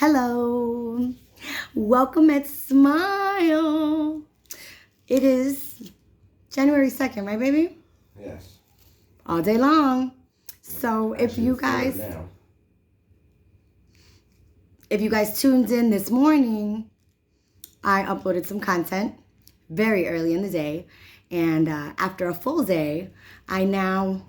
Hello. Welcome at Smile. It is January 2nd, right, baby? Yes. All day long. So Actually, if you it's third guys now. tuned in this morning, I uploaded some content very early in the day. And after a full day, I now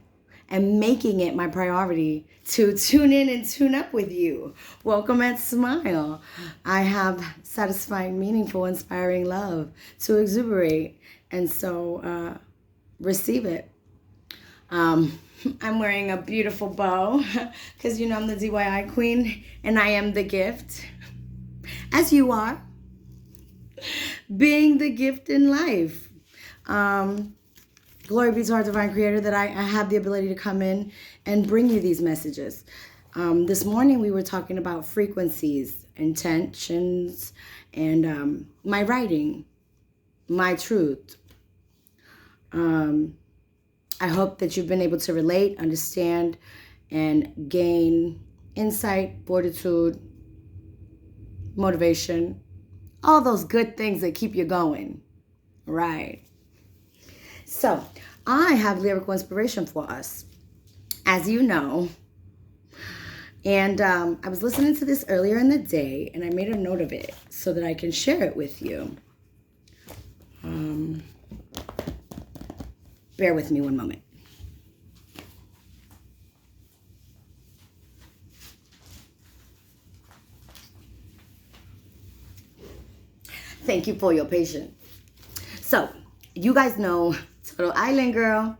am making it my priority to tune in and tune up with you. Welcome at Smile. I have satisfying, meaningful, inspiring love to exuberate. And so receive it. I'm wearing a beautiful bow because you know I'm the DIY queen and I am the gift, as you are, being the gift in life. Glory be to our divine creator that I have the ability to come in and bring you these messages. This morning we were talking about frequencies, intentions, and my writing, my truth. I hope that you've been able to relate, understand, and gain insight, fortitude, motivation, all those good things that keep you going. Right. So, I have lyrical inspiration for us, as you know. And I was listening to this earlier in the day, and I made a note of it so that I can share it with you. Bear with me one moment. Thank you for your patience. So, you guys know Total Island Girl.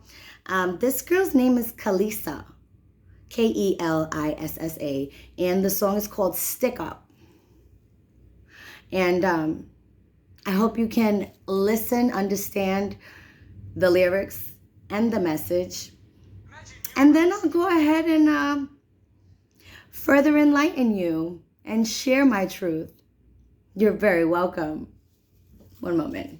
This girl's name is Kelissa. Kelissa. And the song is called Stick Up. And I hope you can listen, understand the lyrics and the message. And then I'll go ahead and further enlighten you and share my truth. You're very welcome. One moment.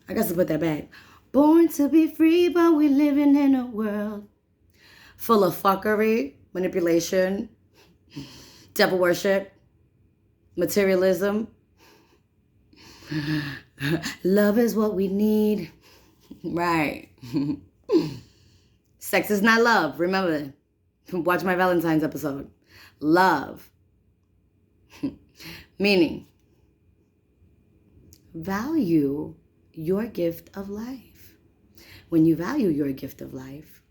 I got to put that back. Born to be free, but we're living in a world full of fuckery, manipulation, devil worship, materialism. Love is what we need. Right. Sex is not love. Remember, watch my Valentine's episode. Love. Meaning, value your gift of life. When you value your gift of life,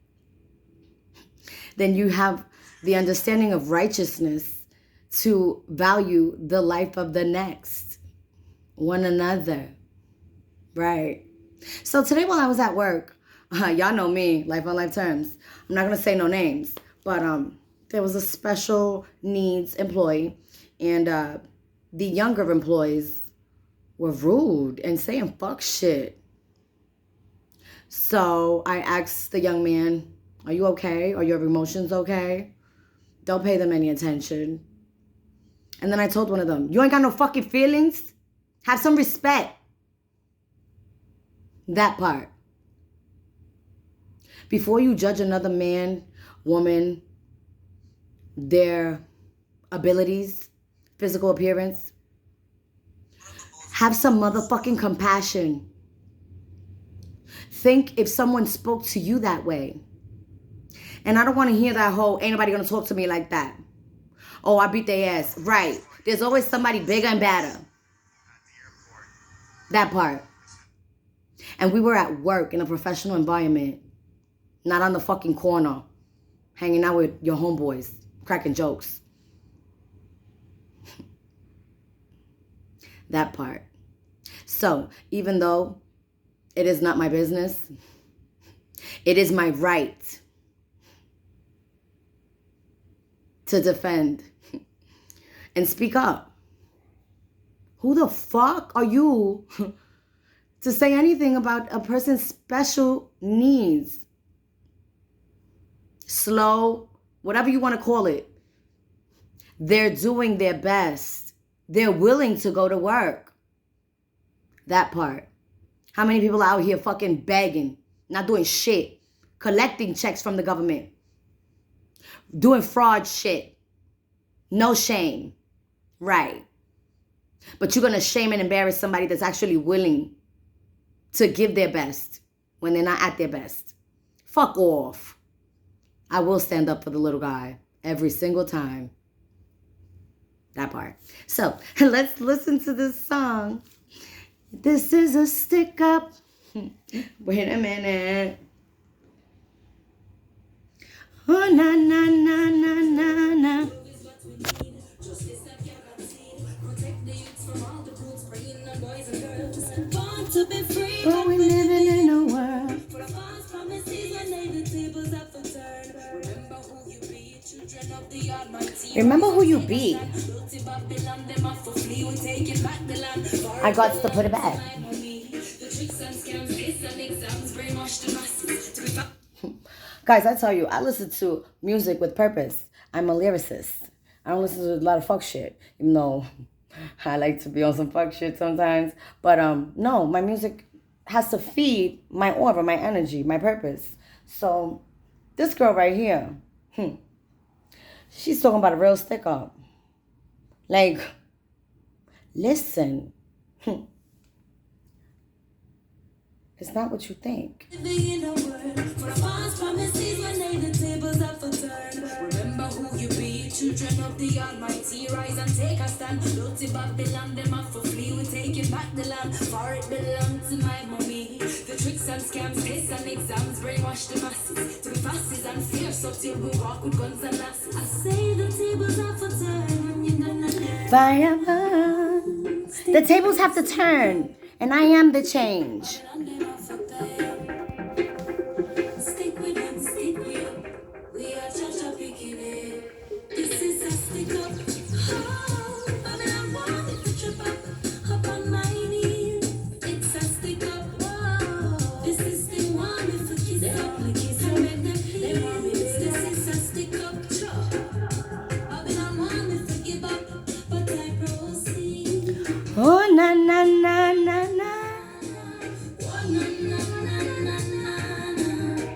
then you have the understanding of righteousness to value the life of the next, one another. Right. So today while I was at work, y'all know me, life on life terms. I'm not going to say no names, but there was a special needs employee, and the younger employees were rude and saying fuck shit. So I asked the young man, are you okay? Are your emotions okay? Don't pay them any attention. And then I told one of them, you ain't got no fucking feelings? Have some respect. That part. Before you judge another man, woman, their abilities, physical appearance, have some motherfucking compassion. Think if someone spoke to you that way. And I don't want to hear that whole, ain't nobody going to talk to me like that. Oh, I beat their ass. Right. There's always somebody bigger and badder. That part. And we were at work in a professional environment. Not on the fucking corner. Hanging out with your homeboys. Cracking jokes. That part. So, even though it is not my business, it is my right to defend and speak up. Who the fuck are you to say anything about a person's special needs? slow, whatever you want to call it. They're doing their best. They're willing to go to work. That part. How many people out here fucking begging, not doing shit, collecting checks from the government, doing fraud shit? No shame. Right. But you're going to shame and embarrass somebody that's actually willing to give their best when they're not at their best. Fuck off. I will stand up for the little guy every single time. That part. So let's listen to this song. This is a stick up. Wait a minute. Oh, na, na, na, na, na, na. But we're living in a world. Remember who you be. I got to put it back. Guys, I tell you, I listen to music with purpose. I'm a lyricist. I don't listen to a lot of fuck shit, even though I like to be on some fuck shit sometimes. But no, my music has to feed my aura, my energy, my purpose. So this girl right here, she's talking about a real stick up. Like, listen. It's not what you think. Remember who you be, children of the Almighty. Rise and take a stand. Dirty Babylon, them have to flee. We taking back the land, for it belongs to my mommy. The tricks and scams, tests and exams brainwash the masses to be fascists and fierce, so till we walk with guns and asses. I say the tables have to turn. The tables have to turn, and I am the change. Oh, na, na, na, na, na.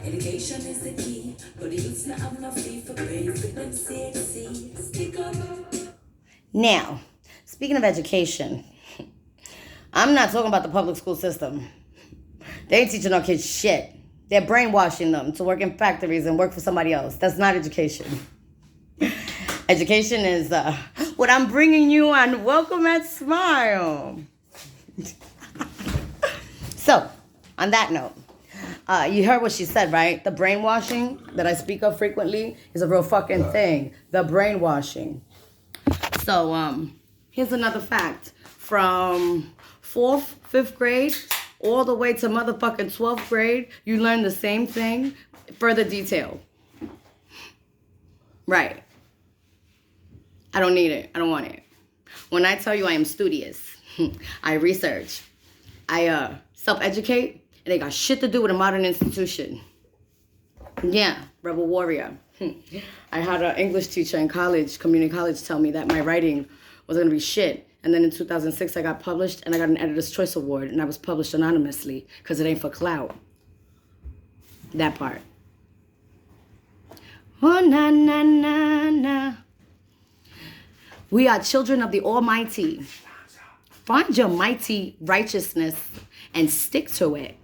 Education is the key, but the youths not have no fee for praise. With them sexy, stick up. Now, speaking of education, I'm not talking about the public school system. They ain't teaching our kids shit. They're brainwashing them to work in factories and work for somebody else. That's not education. Education is what I'm bringing you on Welcome at Smile. So, on that note, you heard what she said, right? The brainwashing that I speak of frequently is a real fucking thing. The brainwashing. So, here's another fact. From 4th, 5th grade, all the way to motherfucking 12th grade, you learn the same thing, further detail. Right. I don't need it. I don't want it. When I tell you I am studious, I research, I self-educate, and they got shit to do with a modern institution. Yeah, rebel warrior. I had an English teacher in college, community college, tell me that my writing was going to be shit. And then in 2006, I got published, and I got an Editor's Choice Award, and I was published anonymously because it ain't for clout. That part. Oh, na, na, na, na. We are children of the Almighty. Find your mighty righteousness and stick to it.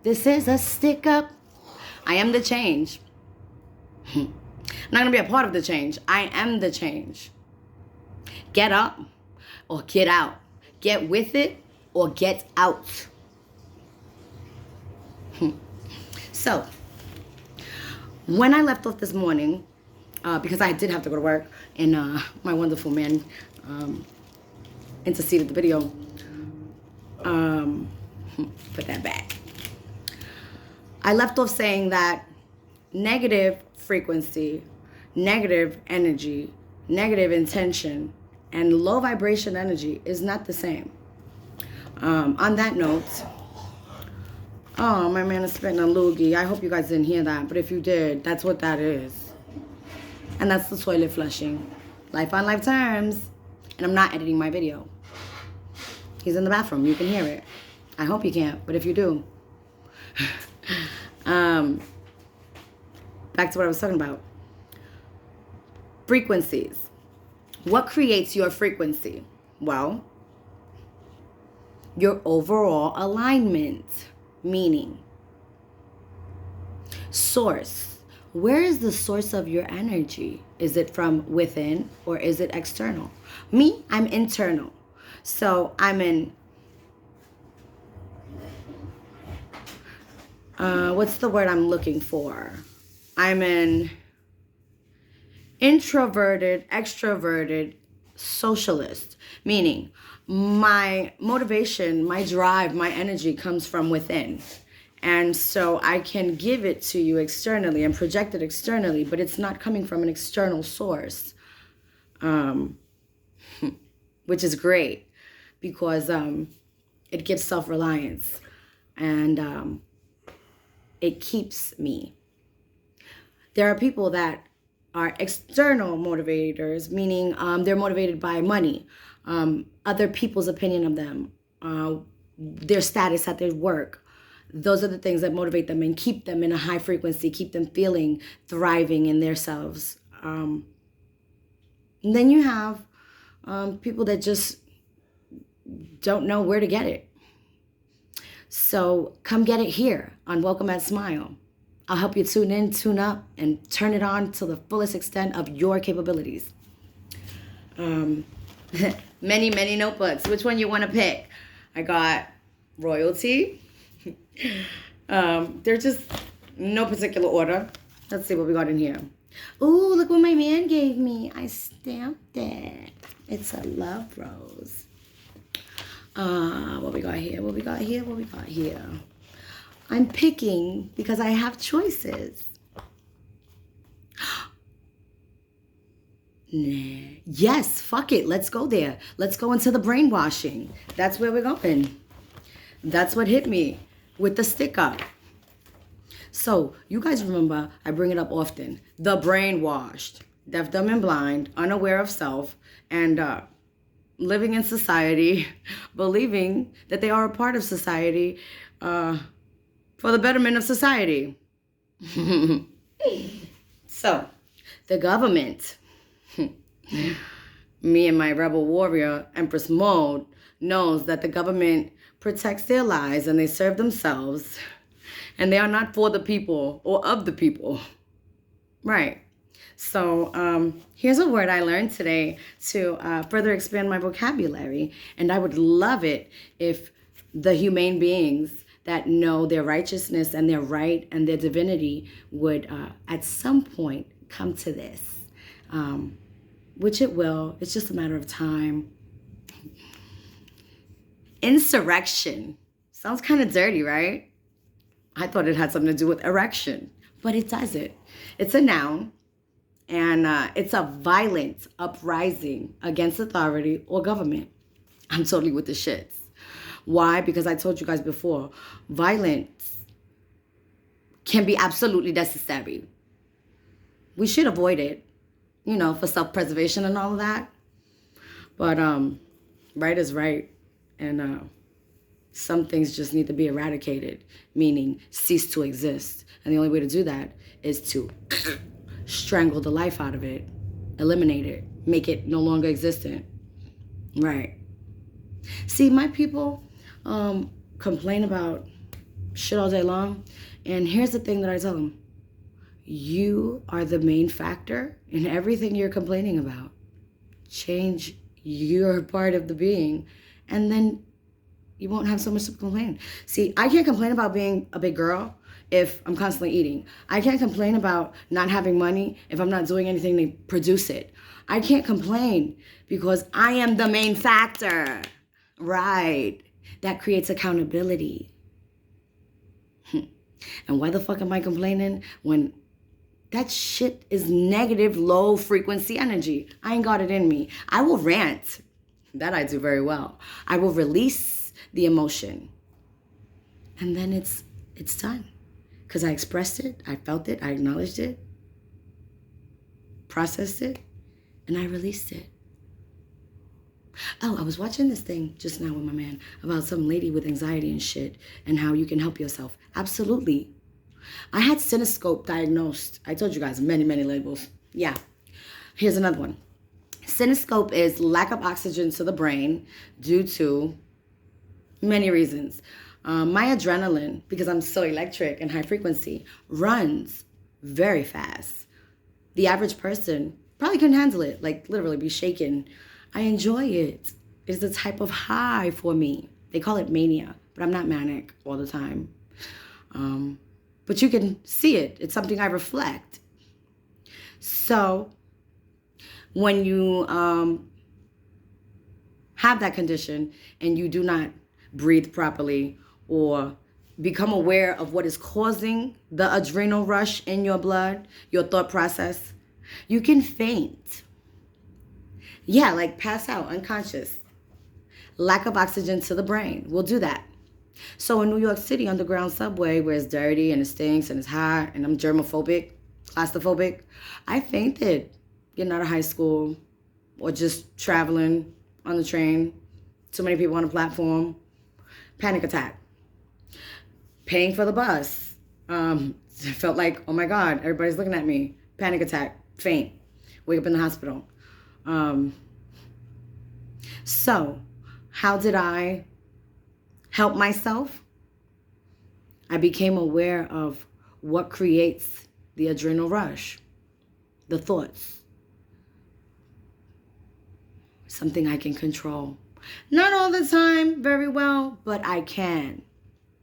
This is a stick up. I am the change. I'm not going to be a part of the change. I am the change. Get up or get out. Get with it or get out. So, when I left off this morning, because I did have to go to work, and my wonderful man interceded the video. Put that back. I left off saying that negative frequency, negative energy, negative intention, and low vibration energy is not the same. On that note, Oh, my man is spitting a loogie. I hope you guys didn't hear that, but if you did, that's what that is. And that's the toilet flushing. Life on life terms. And I'm not editing my video. He's in the bathroom. You can hear it. I hope you can't, but if you do. Back to what I was talking about. Frequencies. What creates your frequency? Well, your overall alignment, meaning source. Where is the source of your energy? Is it from within or is it external? Me, I'm internal. So I'm in, what's the word I'm looking for? I'm an introverted, extroverted socialist, meaning my motivation, my drive, my energy comes from within. And so I can give it to you externally and project it externally, but it's not coming from an external source, which is great because it gives self-reliance and it keeps me. There are people that are external motivators, meaning they're motivated by money, other people's opinion of them, their status at their work. Those are the things that motivate them and keep them in a high frequency, keep them feeling thriving in themselves. And then you have people that just don't know where to get it. So come get it here on Welcome at Smile. I'll help you tune in, tune up, and turn it on to the fullest extent of your capabilities. Many, many notebooks. Which one you want to pick? I got Royalty. They're just no particular order. Let's see what we got in here. Ooh, look what my man gave me. I stamped it. It's a love rose. What we got here? What we got here? What we got here? I'm picking because I have choices. Nah. Yes, fuck it. Let's go there. Let's go into the brainwashing. That's where we're going. That's what hit me with the stick up. So you guys remember, I bring it up often. The brainwashed, deaf, dumb, and blind, unaware of self, and living in society, believing that they are a part of society, for the betterment of society. So, the government, me and my rebel warrior, Empress Mode, knows that the government protects their lives and they serve themselves, and they are not for the people or of the people. Right. So here's a word I learned today to further expand my vocabulary, and I would love it if the humane beings that know their righteousness and their right and their divinity would at some point come to this, which it will. It's just a matter of time. Insurrection. Sounds kind of dirty, right? I thought it had something to do with erection, but it doesn't. It's a noun, and it's a violent uprising against authority or government. I'm totally with the shits. Why? Because I told you guys before, violence can be absolutely necessary. We should avoid it, you know, for self-preservation and all of that. But right is right, and some things just need to be eradicated, meaning cease to exist. And the only way to do that is to strangle the life out of it, eliminate it, make it no longer existent. Right. See, my people complain about shit all day long, and here's the thing that I tell them. You are the main factor in everything you're complaining about. Change your part of the being, and then you won't have so much to complain. See, I can't complain about being a big girl if I'm constantly eating. I can't complain about not having money if I'm not doing anything to produce it. I can't complain because I am the main factor. Right. That creates accountability. And why the fuck am I complaining when that shit is negative, low frequency energy? I ain't got it in me. I will rant. That I do very well. I will release the emotion. And then it's It's done. Because I expressed it, I felt it, I acknowledged it, processed it, and I released it. Oh, I was watching this thing just now with my man about some lady with anxiety and shit and how you can help yourself. Absolutely. I had Cinescope diagnosed. I told you guys many, many labels. Yeah. Here's another one. Cinescope is lack of oxygen to the brain due to many reasons. My adrenaline, because I'm so electric and high frequency, runs very fast. The average person probably couldn't handle it, like literally be shaken. I enjoy it. It's a type of high for me. They call it mania, but I'm not manic all the time. But you can see it. It's something I reflect. So when you have that condition and you do not breathe properly or become aware of what is causing the adrenal rush in your blood, your thought process, you can faint. Yeah, like pass out, unconscious. Lack of oxygen to the brain will do that. So in New York City, underground subway, where it's dirty and it stinks and it's hot and I'm germophobic, claustrophobic, I fainted getting out of high school or just traveling on the train. Too many people on the platform. Panic attack. Paying for the bus. Felt like, oh my God, everybody's looking at me. Panic attack, faint, wake up in the hospital. So how did I help myself? I became aware of what creates the adrenal rush, the thoughts. Something I can control. Not all the time, very well, but I can.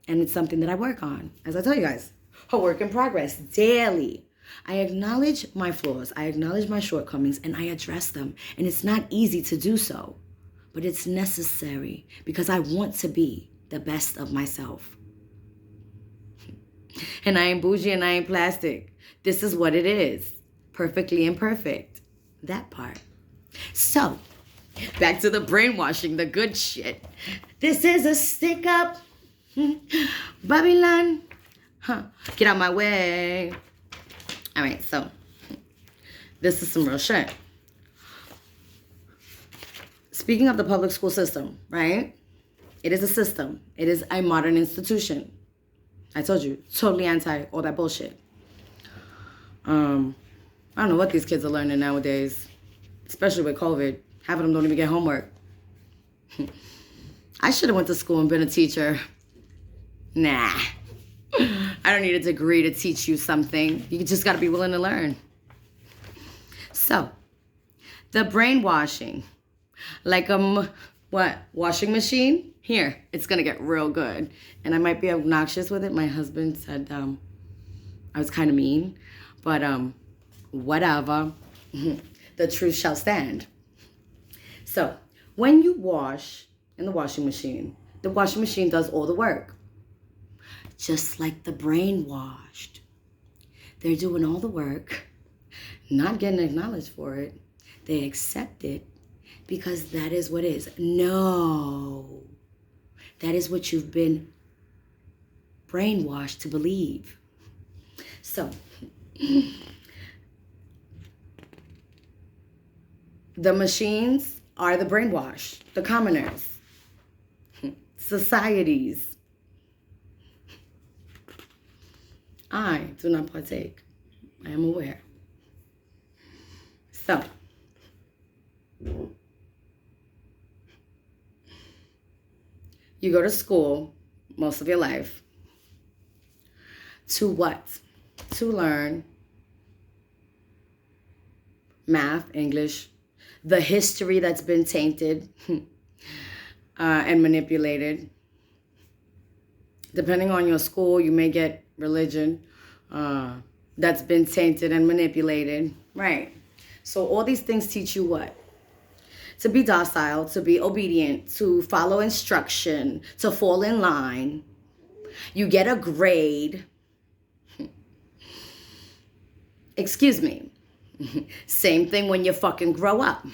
And it's something that I work on. As I tell you guys, a work in progress daily. I acknowledge my flaws, I acknowledge my shortcomings, and I address them. And it's not easy to do so, but it's necessary because I want to be the best of myself. And I ain't bougie and I ain't plastic. This is what it is. Perfectly imperfect. That part. So, back to the brainwashing, the good shit. This is a stick up. Babylon. Get out my way. All right, so this is some real shit. Speaking of the public school system, right? It is a system. It is a modern institution. I told you, totally anti all that bullshit. I don't know what these kids are learning nowadays, especially with COVID. Half of them don't even get homework. I should have went to school and been a teacher. Nah. I don't need a degree to teach you something. You just got to be willing to learn. So, the brainwashing. Like a, washing machine? Here, it's going to get real good. And I might be obnoxious with it. My husband said I was kind of mean. But whatever. The truth shall stand. So, when you wash in the washing machine does all the work. Just like the brainwashed. They're doing all the work, not getting acknowledged for it. They accept it because that is what is. No. That is what you've been brainwashed to believe. So, the machines are the brainwashed, the commoners, societies. I do not partake. I am aware. So, you go to school most of your life to what? To learn math, English, the history that's been tainted and manipulated. Depending on your school, you may get religion that's been tainted and manipulated. Right. So all these things teach you what? To be docile, to be obedient, to follow instruction, to fall in line. You get a grade. Excuse me. Same thing when you fucking grow up.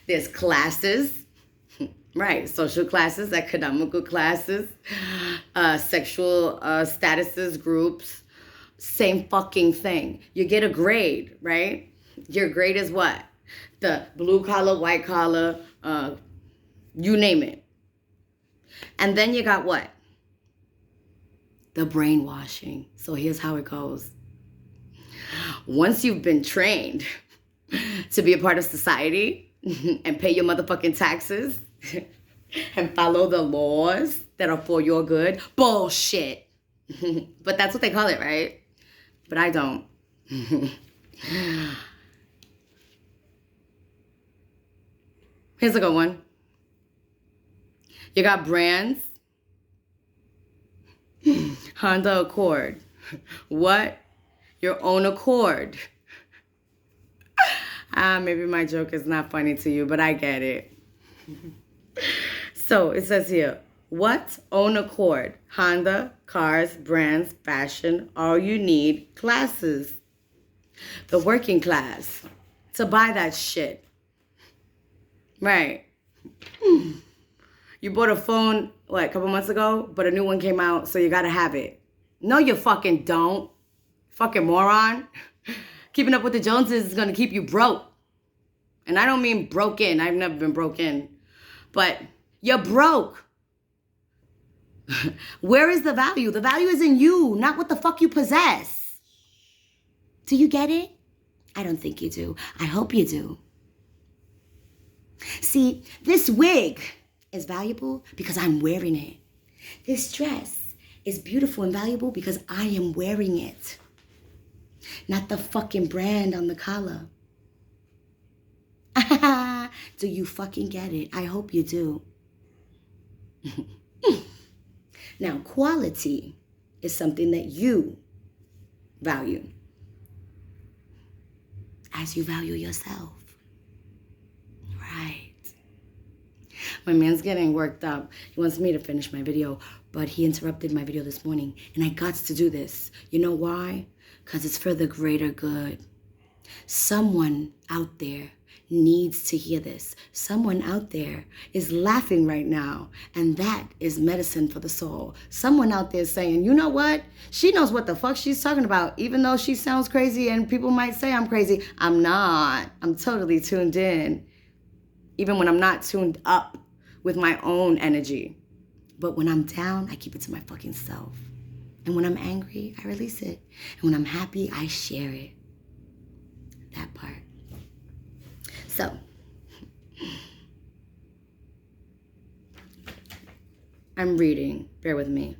There's classes. Right, social classes, economical classes, sexual statuses, groups, same fucking thing. You get a grade, right? Your grade is what? The blue collar, white collar, you name it. And then you got what? The brainwashing. So here's how it goes. Once you've been trained to be a part of society and pay your motherfucking taxes and follow the laws that are for your good, bullshit. But that's what they call it, right? But I don't. Here's a good one. You got brands. Honda Accord. What? Your own accord. Maybe my joke is not funny to you, but I get it. So it says here, what? Own accord. Honda, cars, brands, fashion, all you need, classes. The working class to buy that shit. Right. You bought a phone, what, a couple months ago? But a new one came out, so you gotta have it. No, you fucking don't. Fucking moron. Keeping up with the Joneses is gonna keep you broke. And I don't mean broken. I've never been broken. But you're broke. Where is the value? The value is in you, not what the fuck you possess. Do you get it? I don't think you do. I hope you do. See, this wig is valuable because I'm wearing it. This dress is beautiful and valuable because I am wearing it. Not the fucking brand on the collar. Do you fucking get it? I hope you do. Now, quality is something that you value as you value yourself. Right. My man's getting worked up. He wants me to finish my video, but he interrupted my video this morning, and I got to do this. You know why? Because it's for the greater good. Someone out there needs to hear this. Someone out there is laughing right now, and that is medicine for the soul. Someone out there saying, you know what? She knows what the fuck she's talking about, even though she sounds crazy and people might say I'm crazy. I'm not. I'm totally tuned in, even when I'm not tuned up with my own energy. But when I'm down, I keep it to my fucking self. And when I'm angry, I release it. And when I'm happy, I share it. That part. So, I'm reading. Bear with me.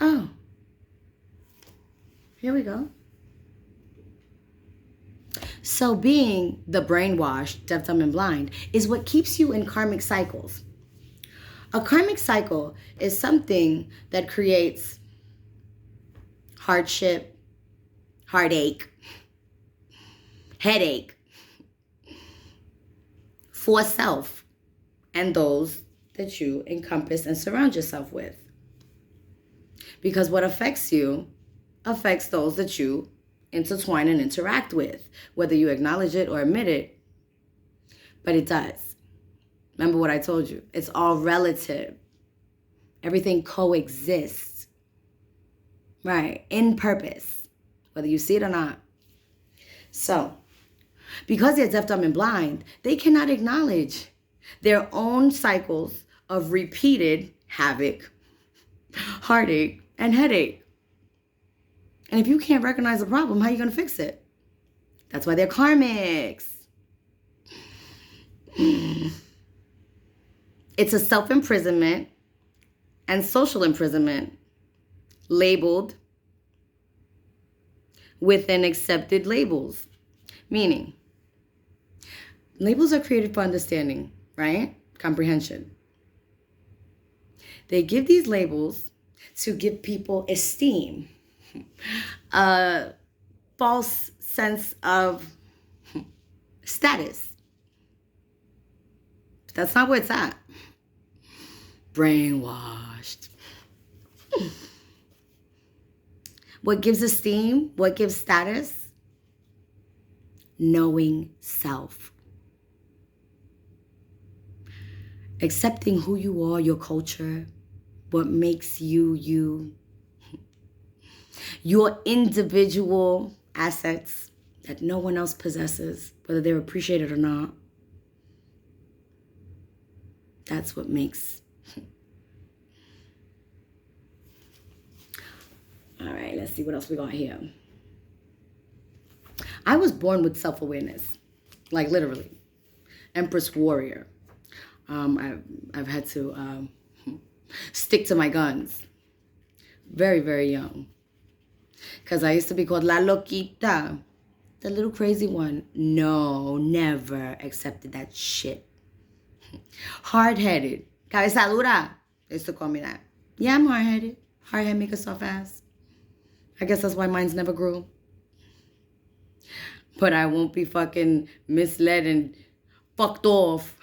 Oh, here we go. So being the brainwashed, deaf, dumb, and blind is what keeps you in karmic cycles. A karmic cycle is something that creates hardship, heartache, headache for self and those that you encompass and surround yourself with. Because what affects you affects those that you intertwine and interact with, whether you acknowledge it or admit it. But it does. Remember what I told you. It's all relative. Everything coexists. Right. In purpose. Whether you see it or not. So, because they're deaf, dumb, and blind, they cannot acknowledge their own cycles of repeated havoc, heartache, and headache. And if you can't recognize the problem, how are you going to fix it? That's why they're karmics. It's a self-imprisonment and social imprisonment labeled within accepted labels. Meaning, labels are created for understanding, right? comprehension. They give these labels to give people esteem, a false sense of status. That's not where it's at. Brainwashed. What gives esteem? What gives status? Knowing self. Accepting who you are, your culture, what makes you, you. Your individual assets that no one else possesses, whether they're appreciated or not. That's what makes. All right, let's see what else we got here. I was born with self-awareness, like literally. Empress warrior. I've had to stick to my guns. Very, very young. Because I used to be called La Loquita, the little crazy one. No, never accepted that shit. Hard-headed. Cabeza dura. They used to call me that. Yeah, I'm hard-headed. Hard-head make a soft ass. I guess that's why mine's never grew. But I won't be fucking misled and fucked off,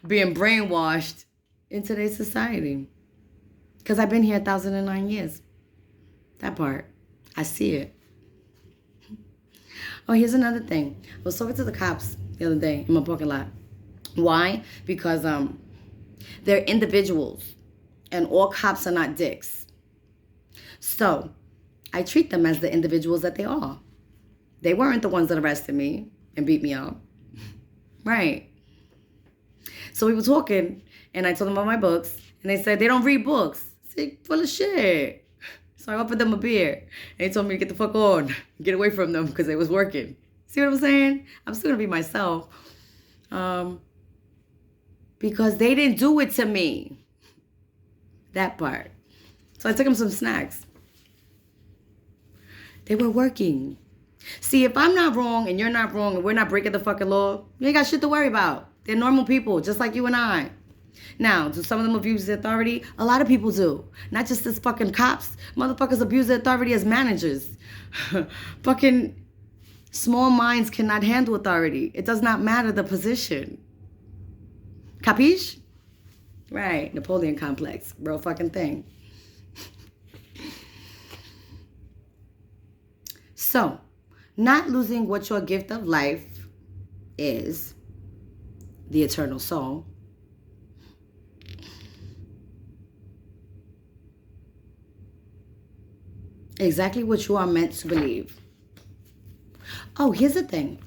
being brainwashed in today's society. Because I've been here 1,009 years. That part. I see it. Oh, here's another thing. I was talking to the cops the other day in my parking lot. Why? Because they're individuals. And all cops are not dicks. So, I treat them as the individuals that they are. They weren't the ones that arrested me and beat me up. Right. So we were talking, and I told them about my books, and they said they don't read books. I said, full of shit. So I offered them a beer, and they told me to get the fuck on, get away from them, because they was working. See what I'm saying? I'm still going to be myself. Because they didn't do it to me. That part. So I took them some snacks. They were working. See, if I'm not wrong and you're not wrong and we're not breaking the fucking law, you ain't got shit to worry about. They're normal people, just like you and I. Now, do some of them abuse the authority? A lot of people do. Not just this fucking cops. Motherfuckers abuse the authority as managers. Fucking small minds cannot handle authority. It does not matter the position. Capiche? Right. Napoleon complex. Real fucking thing. So, not losing what your gift of life is, the eternal soul, exactly what you are meant to believe. Oh, here's the thing.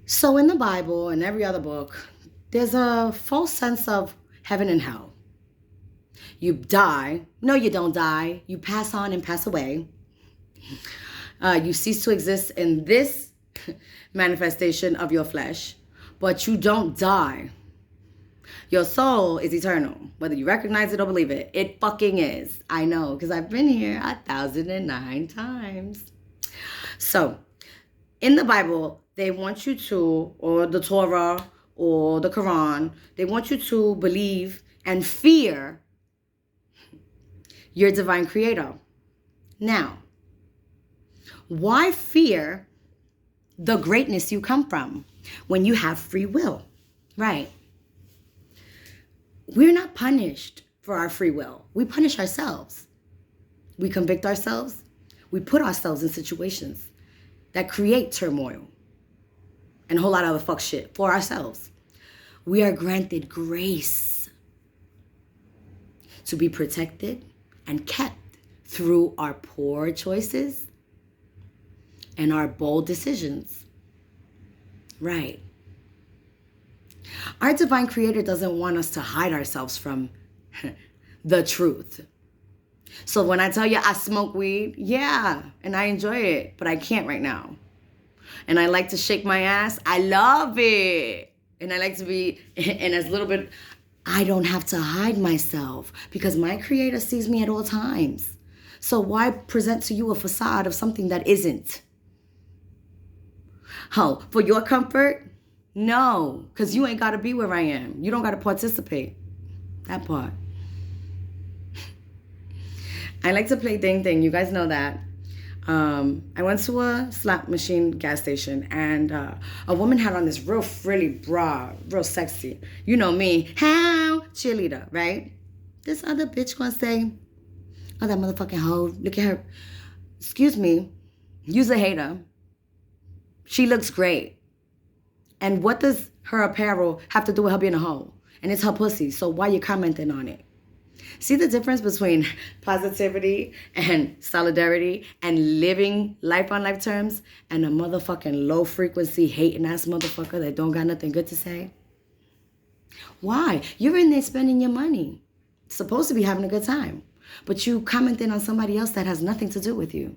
So in the Bible and every other book, there's a false sense of heaven and hell. You die. No, you don't die. You pass on and pass away. You cease to exist in this manifestation of your flesh, but you don't die. Your soul is eternal, whether you recognize it or believe it. It fucking is. I know, because I've been here 1,009 times. So, in the Bible, they want you to, or the Torah, or the Quran, they want you to believe and fear your divine creator. Now, why fear the greatness you come from when you have free will? Right. We're not punished for our free will. We punish ourselves. We convict ourselves. We put ourselves in situations that create turmoil and a whole lot of other fuck shit for ourselves. We are granted grace to be protected and kept through our poor choices and our bold decisions. Right. Our divine creator doesn't want us to hide ourselves from the truth. So when I tell you I smoke weed, yeah, and I enjoy it, but I can't right now. And I like to shake my ass, I love it. And I like to be in as little bit, I don't have to hide myself because my creator sees me at all times. So why present to you a facade of something that isn't? Oh, for your comfort? No, because you ain't got to be where I am. You don't got to participate. That part. I like to play Ding Ding. You guys know that. I went to a slot machine gas station, and a woman had on this real frilly bra, real sexy. You know me, how cheerleader, right? This other bitch gonna say, "Oh, that motherfucking hoe! Look at her." Excuse me, you's a hater. She looks great, and what does her apparel have to do with her being a hoe? And it's her pussy. So why you commenting on it? See the difference between positivity and solidarity and living life on life terms and a motherfucking low frequency hating ass motherfucker that don't got nothing good to say? Why? You're in there spending your money. Supposed to be having a good time. But you commenting on somebody else that has nothing to do with you.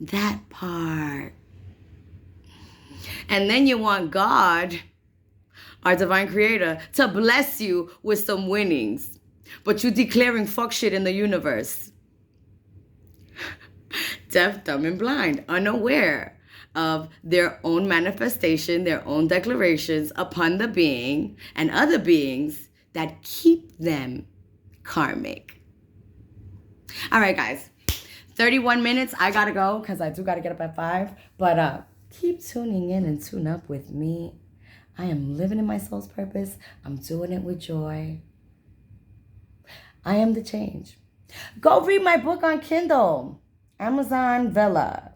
That part. And then you want God, our divine creator, to bless you with some winnings. But you declaring fuck shit in the universe. Deaf, dumb, and blind, unaware of their own manifestation, their own declarations upon the being and other beings that keep them karmic. All right, guys. 31 minutes. I gotta go because I do gotta get up at 5. But keep tuning in and tune up with me. I am living in my soul's purpose. I'm doing it with joy. I am the change. Go read my book on Kindle. Amazon Vella.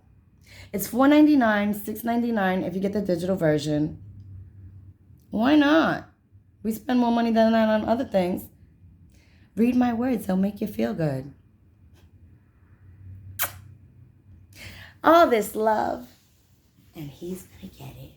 It's $4.99, $6.99 if you get the digital version. Why not? We spend more money than that on other things. Read my words. They'll make you feel good. All this love. And he's going to get it.